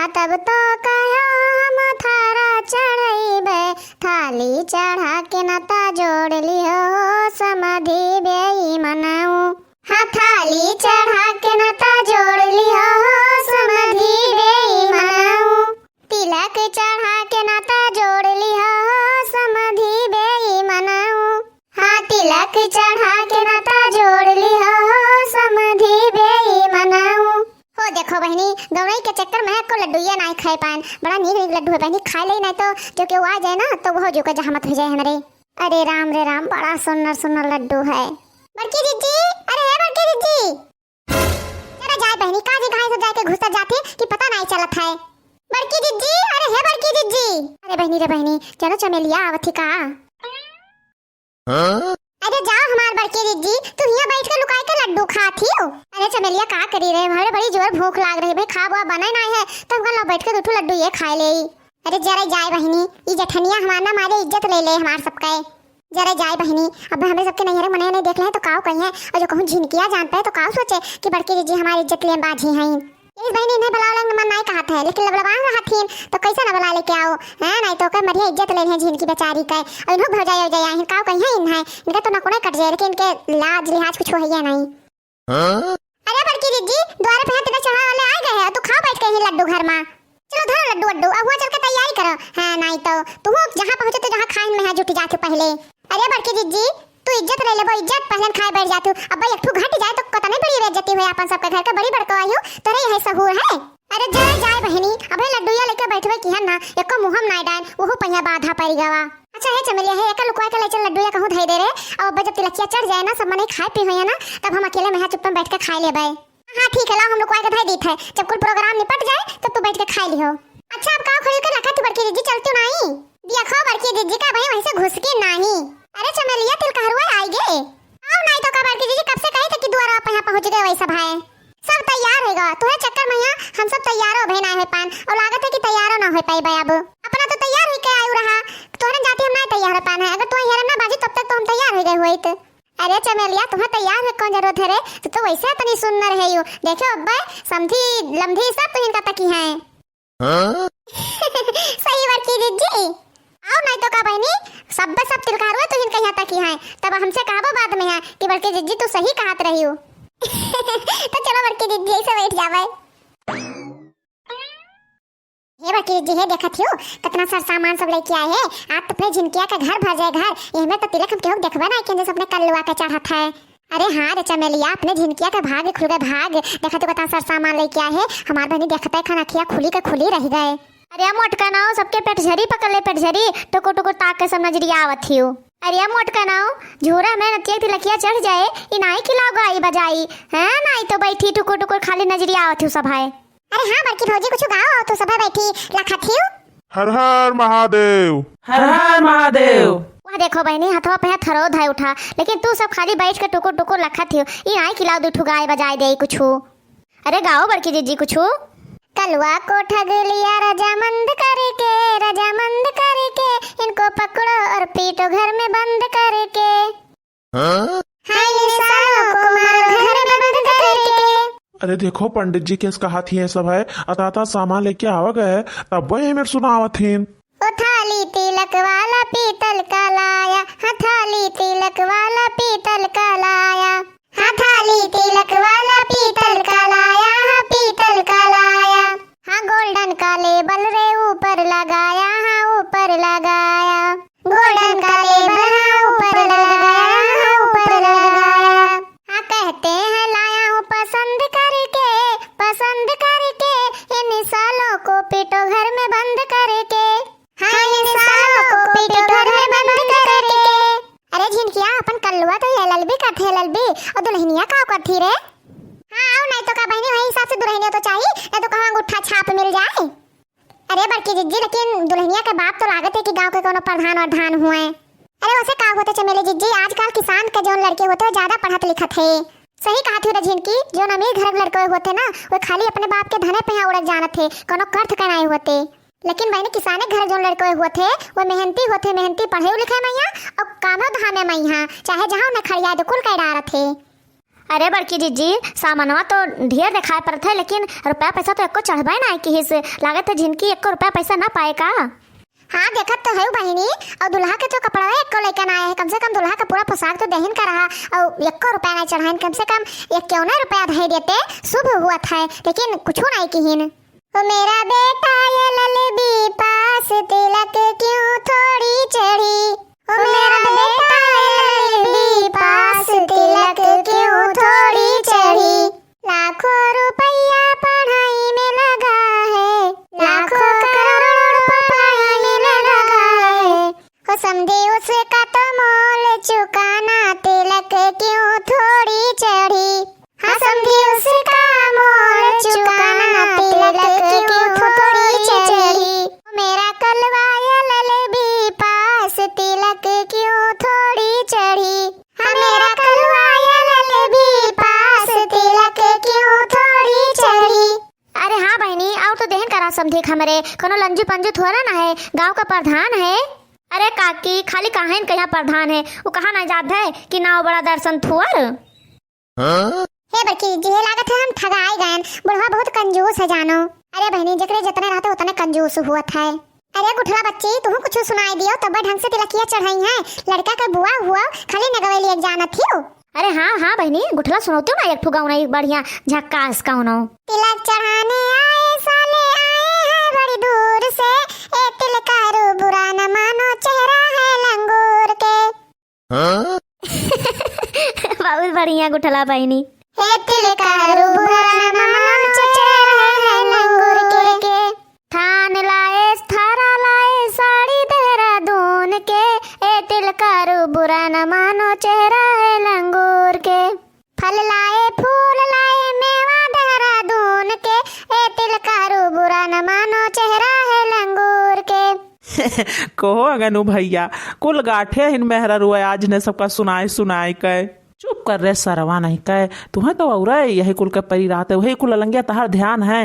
हाँ तब तो कहो हम थारा चढ़ैबे, थाली चढ़ा के नाता जोड़ लियो समाधि बेई मनाऊ। हाँ थाली चढ़ा के नाता जोड़ लियो समाधि बेई मनाऊ। तिलक चढ़ा के नाता जोड़ लियो समाधि बेई मनाऊ। हाँ तिलक चढ़ा के नाता जोड़ लियो समाधि बेई मनाऊ। हो देखो बहनी, दौड़ाई के चक्कर में को लड्डू नहीं खाए पान। बड़ा नीक नीक लड्डू है बहनी, खा ले नहीं तो जो के वो आ जाए ना तो वो जो का जहामत हो जाए हमारे। अरे राम रे राम, बड़ा सुंदर सुंदर लड्डू है। बड़की दीदी, अरे है बड़की दीदी, जरा जाए बहनी, काजी घाई से जाके घुस जाती कि पता नहीं चलत है। बड़की दीदी, अरे है बड़की दीदी, अरे बहनी रे बहनी, चलो चमेलिया आवत का। अरे जाओ हमार बड़की दीदी, तू यहाँ बैठ के लुकाए के लड्डू खाती हो। अरे चमेलिया का करी रे, हमारे बड़ी जोर भूख लाग रही भाई, खा बुआ बना नहीं है तो हम लोग बैठ के दूठू लड्डू ये खा ले। अरे जरा जाए बहनी, ये जठनिया हमारा मारे इज्जत ले ले हमार सबका। जरा जाए बहनी, अब हमें सबके नैहरे मने नहीं देख ले तो काव कहीं है, और जो कहूँ झिनकिया जानता है तो काव सोचे कि बड़की दीदी हमारी इज्जत ले बाजी हैं। इस बहनी ने बुलाओ लंग मन नहीं कहत है, लेकिन लबलबान रहथीन तो कैसे न बुला लेके आओ है, नहीं तो कर मरिया इज्जत ले है झिनकी बेचारी का। और इनको भौजाई हो जाए हैं, काव कहीं है इन है, इनका तो नकुड़े कट जाए, लेकिन इनके लाज लिहाज कुछ है नहीं। अरे बड़की दीदी, द्वारे पे तेरे चढ़ा वाले आ गए हैं, तू खा बैठ के ही लड्डू घर में। चलो धरो लड्डू वड्डू, अब हुआ चल के तैयारी करो। हाँ नहीं तो तू जहाँ पहुँचे तो जहाँ खाइन में है जुटी जाती पहले। अरे बड़की दीदी, तू इज्जत ले ले, वो इज्जत पहले खाए बैठ जाती हूँ। अब एक ठू घट जाए तो कत नहीं बड़ी बेइज्जती हुई अपन सबके घर का, बड़ी बड़को आई हूँ तेरे यही सहूर है। अरे जाए जाए बहनी, अबे लड्डूया लेके बैठवे की है ना, एको मुहम नहीं डाल, वो पहिया बाधा पड़ गवा। अच्छा है चमेलिया है, एक लुकवा के ले चल लड्डूया कहूँ धई दे रे, अब जब तिलकिया चढ़ जाए ना, सब मने खाए पी हुई है ना, तब हम अकेले में चुप में बैठ के खाए लेबे। हाँ ठीक है, ला हम लुकवा के धई दी थे, जब कुल प्रोग्राम निपट जाए तब तू बैठ के खा लियो। अच्छा अब का खोल के रखा तू बड़की दीदी, चलती नहीं दिया खो बड़की दीदी का भाई, वहीं से घुस के नहीं। अरे चमेलिया तिल कहरुआ आई गे, आओ नहीं तो का बड़की दीदी कब से कही थी कि द्वारा पे यहाँ पहुंच गए, वही सब है सब तैयार होगा। तुम्हें चक्कर में यहाँ हम सब तैयार हो भेना है पान, और लागत है कि तैयार ना हो पाई भाई। अब अपना तो तैयार हो के आयु रहा, तोहरे जाती हम नहीं तैयार हो पान है, अगर तुम्हें हेरन ना बाजी तब तक तो हम तैयार हो गए हुए तो। अरे चमेलिया तुम्हें तैयार है कौन जरूरत है रे, तो वैसे इतनी सुंदर है यू, देखो अब्बा समधी लमधी सब तो इनका तकी है। सही बड़की दीदी, आओ नहीं तो का बहनी, सब तिलकार हुए तो इनका यहाँ तक ही है, तब हमसे कहा बाद में है कि बड़की दीदी तू सही कहत रही हो। तो चलो बड़की दीदी ऐसे बैठ जावे। ये बड़की दीदी है, देखा थियो कितना सारा सामान सब लेके आए हैं, आज तो अपने झिनकिया का घर भर जाए घर, ये में तो तिलक हम केहू देखबे ना कि अपने कलवा के चढ़त है। अरे हाँ रे चमेलिया, अपने झिनकिया का भाग खुल गए भाग, देखा तो कितना सारा सामान लेके आए हैं, हमार बहनी देखता है खाना खिया खुली के खुली रह गए। अरे मोटका नाव सबके पेट झरी पकड़ ले, पेट झरी टुकुर टुकुर ताक के सब नजरिया आवत हियो। अरे मोटका नाव झोरा में नतिया तिलकिया चढ़ जाए, इनाई खिलाओ गाई बजाई है, नहीं तो बैठी टुकुर टुकुर खाली नजरिया आवत हियो सब है। अरे हाँ बड़की भौजी कुछ गाओ तो सब बैठी लखत हियो। हर हर महादेव, हर हर महादेव। वह देखो बहनी हथवा पे थरो धाय उठा, लेकिन तू सब खाली बैठ के टुकुर टुकुर लखत हियो, इनाई खिलाओ दूठू गाय बजाई दे कुछ। अरे गाओ बड़की दीदी कुछ। कलवा को ठग लिया रजामंद करके, रजामंद करके, इनको पकड़ो और पीटो घर में बंद करके। हाय सालों को मारो घर में बंद करके। अरे देखो पंडित जी केस कहा थी ये सब है, अताता सामान लेके आवा गए तब वही मेरे सुनावत थी। ओ थाली तिलक वाला पीतल का लाया, हाँ थाली तिलक वाला पीतल का लाया, हाँ थाली तिलक वाला पीतल का लाया, हाँ पीतल का लाया, हाँ गोल्डन का लेबल रे ऊपर लगाया, हाँ ऊपर लगाया, गोल्डन का लेबल हाँ ऊपर लगाया, हाँ ऊपर लगाया, हाँ कहते हैं लाया हूँ पसंद करके, पसंद करके, इन सालों को पीटो घर में बंद करके, हाँ इन सालों को पीटो घर में बंद करके। अरे झिनकिया अपन कल्लुआ तो ये ललबी करथे ललबी, और दुल्हनिया का करथी रे। हाँ आओ नहीं तो का बहनी वही हिसाब से दुल्हनिया तो चाहिए, नहीं तो कहाँ अंगूठा छाप मिल जाए। अरे बड़की जिज्जी, लेकिन दुल्हनिया के बाप तो लागत है कि गांव के कोनो प्रधान और धान हुए। अरे वैसे का होते चमेली जिज्जी, आजकल किसान के जो लड़के होते हैं ज्यादा पढ़त लिखत है। सही कहा थी झिनकी, जो अमीर घर लड़के होते ना वो खाली अपने बाप के धने पे उड़क जानत थे, कोनो कर्थ के नहीं होते। लेकिन बहनी किसाने घर जो लड़के होते वो मेहनती होते, मेहनती पढ़े लिखे मैया और कामो धामे मैया, चाहे जहाँ उन्हें खड़िया तो कुल कह डारत थे। अरे बड़की जीजी सामानवा तो ढेर दिखाई पड़ता है, लेकिन रुपया पैसा तो एको चढ़बे ना कि हिस लागत है जिनकी एको रुपया पैसा ना पाए का। हाँ देखत तो है बहिनी, और दुल्हा के तो कपड़ा एको लेकर आए है, कम से कम दुल्हा का पूरा पोशाक तो दहन का रहा और एको रुपया नहीं चढ़ाइन, कम से कम एक क्यों ना रुपया दे देते शुभ हुआ था, लेकिन कुछ नहीं किहिन। मेरा बेटा ये ललबी पास तिलक क्यों थोड़ी चढ़ी, ओ मेरा बेटा ये ललबी पास तिलक क्यों थोड़ी चढ़ी, लाखों रुपया पढ़ाई में लगा है, लाखों करोड़ पढ़ाई में लगा है, हो समझे उसका तो मोल चुकाना तिलक क्यों थोड़ी चढ़ी, हाँ समझे उसका मोल चुकाना तिलक क्यों थोड़ी चढ़ी, मेरा कलवा ये ललबी पास तिलक क्यों थोड़ी चढ़ी, हाँ मेरा कलवा ये ललबी पास तिलक क्यों थोड़ी चढ़ी। अरे हाँ बहनी आओ तो देहन करा समझे हमरे कोनो लंजू पंजू थोड़ा ना है, गांव का प्रधान है। अरे काकी खाली काहन कहाँ प्रधान है, वो कहाँ ना जात है कि नाव बड़ा दर्शन थुअर। हे बड़की जी लागत है हम ठगाए गए, बुढ़वा बहुत कंजूस है जानो। अरे बहनी जकरे जितने रहते उतने कंजूस हुआ है। अरे गुठला बच्ची तुम कुछ सुनाई दियो तब ढंग से तिलकिया चढ़ाई है, लड़का का बुआ हुआ खाली नगवेली एक जाना थी। अरे हाँ हाँ बहनी गुठला सुनोती हो ना, एक ठुगाऊ नहीं बढ़िया झक्कास कौनो। तिलक चढ़ाने आए साले आए हैं बड़ी दूर से, ए तिलकारू बुरा न मानो चेहरा है लंगूर के। बहुत बढ़िया गुठला बहनी। ए तिलकारू बुरा न मानो चेहरा है लंगूर के, थान लाए थारा लाए साड़ी देहरादून के, ए तिलकारू बुरा न मानो चेहरा है लंगूर के, फल लाए फूल लाए मेवा देहरादून के, ए तिलकारू बुरा न मानो चेहरा है लंगूर के। कहो अगनु भैया कुल गाठे हिन मेहरा रुआ आज ने सबका सुनाए सुनाए कह चुप कर रहे सरवा नहीं कह, तुम्हें तो और यही कुल के परी रात है वही कुल अलंगिया तहार ध्यान है।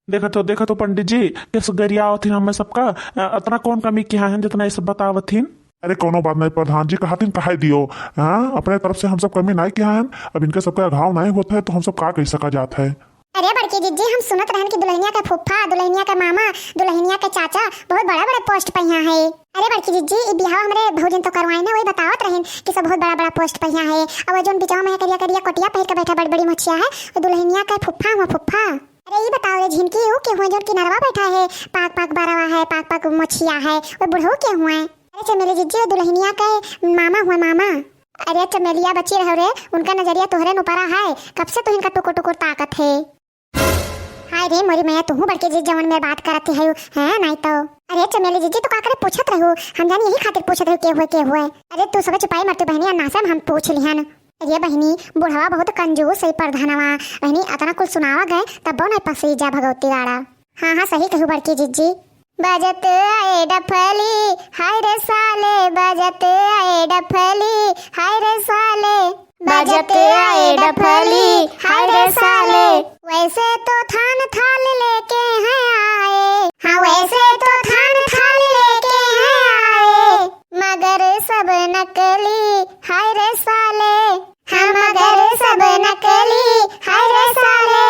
देखा तो पंडित जी किस गरिया आवथिन हमें सबका अतना कौन कमी किया है जितना ये सब बतावथिन। अरे कोनो बात नहीं प्रधान जी कहतिन कहा दियो, हाँ अपने तरफ से हम सब कमी नहीं किया है, अब इनके सबका घाव नहीं होता है तो हम सब का कह सका जाता है। अरे बड़की जीजी हम सुनत रहन कि दुल्हनिया का फुफ्फा दुल्हनिया का मामा दुल्हनिया का चाचा बहुत बड़ा बड़ा पोस्ट पे यहाँ है। अरे बड़की जीजी ये बिहाव हमरे भोजन तो करवाए ना, वही बतावत रहन कि सब बहुत बड़ा बड़ा पोस्ट पे यहाँ है, और जोन बिचाव में करिया करिया कोटिया पहन के बैठा बड़ी बड़ी मछिया है और दुल्हनिया का फुफ्फा हुआ फुफ्फा। अरे ये बताओ रे झिनकी हो के हुआ जोन किनारवा बैठा है, पाक पाक बारवा है, पाक पाक मछिया है, और बुढ़ऊ के हुआ है। अरे चमेली जीजी दुल्हनिया का मामा हुआ मामा। अरे चमेलिया बच्ची रहो रे, उनका नजरिया तोहरे नुपरा है, कब से तो इनका टुकुर टुकुर ताकत है। हाय रे मोरी मैया तुहू बड़के जी जवन में बात करत है हैं नहीं तो। अरे चमेली जीजी तो का करे पूछत रहू, हम जानी यही खातिर पूछत रहू के हुए। अरे तू सब छुपाई मत बहनी नासम हम पूछ लिहन। अरे बहनी बुढ़वा बहुत कंजूस है प्रधानवा, बहनी अतना कुल सुनावा गए तब नहीं पसी जा भगवती गाड़ा। हाँ हाँ सही कहू बड़की जीजी। बजत आए डफली हाय रे साले, बजत आए डफली हाय रे साले, बजत आए डफली हाय रे साले, वैसे तो थान थाल लेके हैं आए, हाँ वैसे तो थान थाल लेके हैं आए, मगर सब नकली हाय रे साले, हाँ मगर सब नकली हाय रे साले,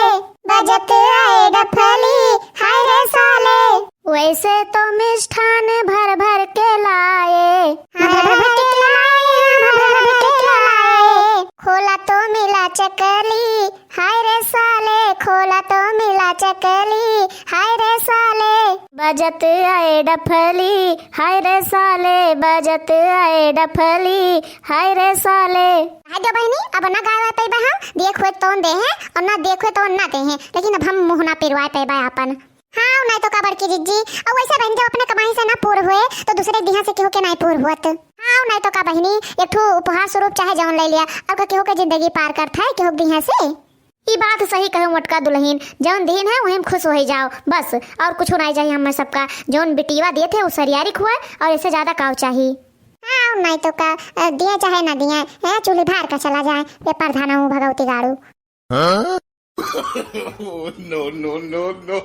बजत आए डफली हाय रे साले, वैसे तो मिष्ठान भर भर के लाए, भर भर के लाए, भर भर के लाए, खोला तो मिला चकली हाय रे साले, खोला तो मिला चकली हाय रे साले, बजत आए डफली हाय रे साले, बजत आए डफली हाय रे साले। हाय दो बहनी अब ना गावे पे हम देखो तो दे हैं और ना देखो तो ना दे हैं, लेकिन अब हम मुंह ना पिरवाए पे अपन। हाँ नहीं तो का बड़की जीजी और वैसे बहन जब अपने कमाई से ना पूर हुए तो दूसरे दिहा से केहू के नहीं पूर हुआ। हाँ नहीं तो का बहनी एक ठो उपहार स्वरूप चाहे जवन ले लिया और केहू के जिंदगी पार करता है केहू दिहा से। ये बात सही कहूँ मोटका दुल्हन, जौन दिन है वही खुश हो जाओ बस, और कुछ नहीं चाहिए हमें सबका। जौन बिटिया दिए थे वो सरियारी खुआ और इससे ज्यादा काव चाहिए। हाँ नहीं तो का दिए चाहे ना दिए चूल्हे भार का चला जाए ये प्रधान Bhagwati गाड़ू। no, no, no, no.